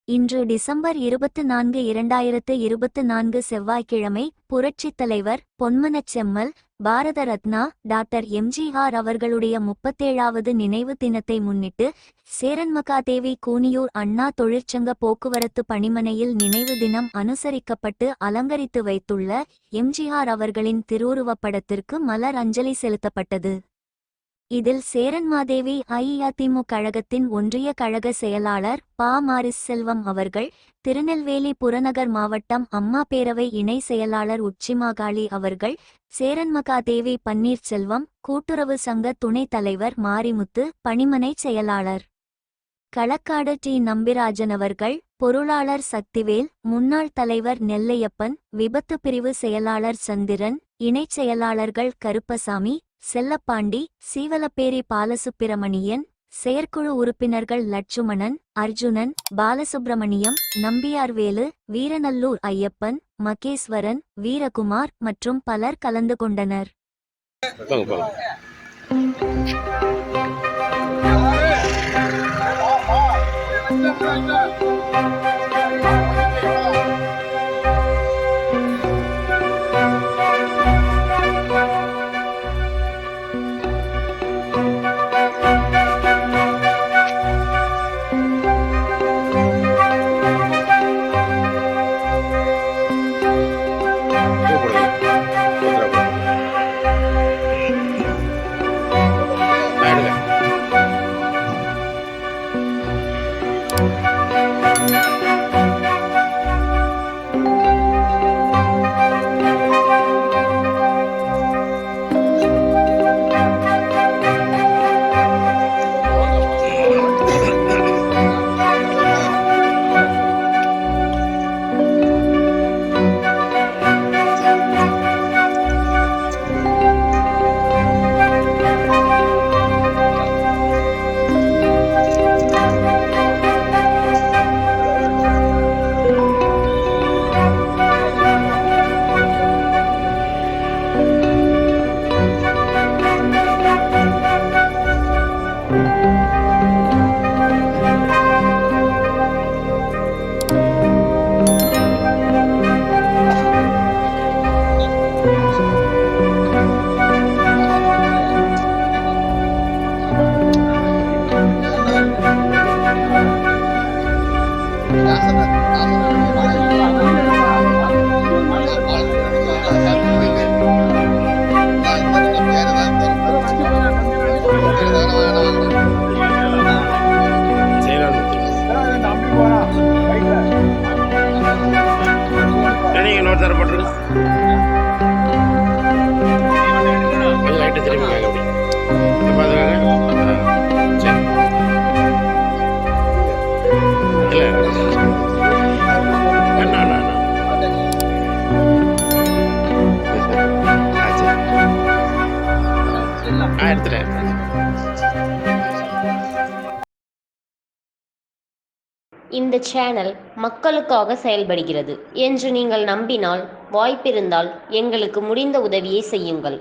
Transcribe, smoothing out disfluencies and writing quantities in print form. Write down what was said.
இன்று டிசம்பர் 24 2024 செவ்வாய்க்கிழமை புரட்சித் தலைவர் பொன்மனச் செம்மல் பாரத ரத்னா டாக்டர் எம்ஜிஆர் அவர்களுடைய 37வது நினைவு தினத்தை முன்னிட்டு சேரன்மகாதேவி கூனியூர் அண்ணா தொழிற்சங்க போக்குவரத்து பணிமனையில் நினைவு தினம் அனுசரிக்கப்பட்டு அலங்கரித்து வைத்துள்ள எம்ஜிஆர் அவர்களின் திருவுருவப்படத்திற்கு மலர் அஞ்சலி செலுத்தப்பட்டது. இதில் சேரன்மாதேவி அஇஅதிமுக கழகத்தின் ஒன்றிய கழக செயலாளர் ப. மாரிசெல்வம் அவர்கள், திருநெல்வேலி புறநகர் மாவட்டம் அம்மா பேரவை இணை செயலாளர் உச்சிமாகாளி அவர்கள், சேரன்மகாதேவி பன்னீர்செல்வம், கூட்டுறவு சங்க துணைத் தலைவர் மாரிமுத்து, பணிமனை செயலாளர் களக்காடு டி. நம்பிராஜன் அவர்கள், பொருளாளர் சக்திவேல், முன்னாள் தலைவர் நெல்லையப்பன், விபத்து பிரிவு செயலாளர் சந்திரன், இணைச் செயலாளர்கள் கருப்பசாமி, செல்லப்பாண்டி, சீவலப்பேரி பாலசுப்பிரமணியன், செயற்குழு உறுப்பினர்கள் லட்சுமணன், அர்ஜுனன், பாலசுப்பிரமணியம், நம்பியார்வேலு, வீரநல்லூர் ஐயப்பன், மகேஸ்வரன், வீரகுமார் மற்றும் பலர் கலந்து கொண்டனர். இந்த சேனல் மக்களுக்காக செயல்படுகிறது என்று நீங்கள் நம்பினால், வாய்ப்பிருந்தால் எங்களுக்கு முடிந்த உதவியை செய்யுங்கள்.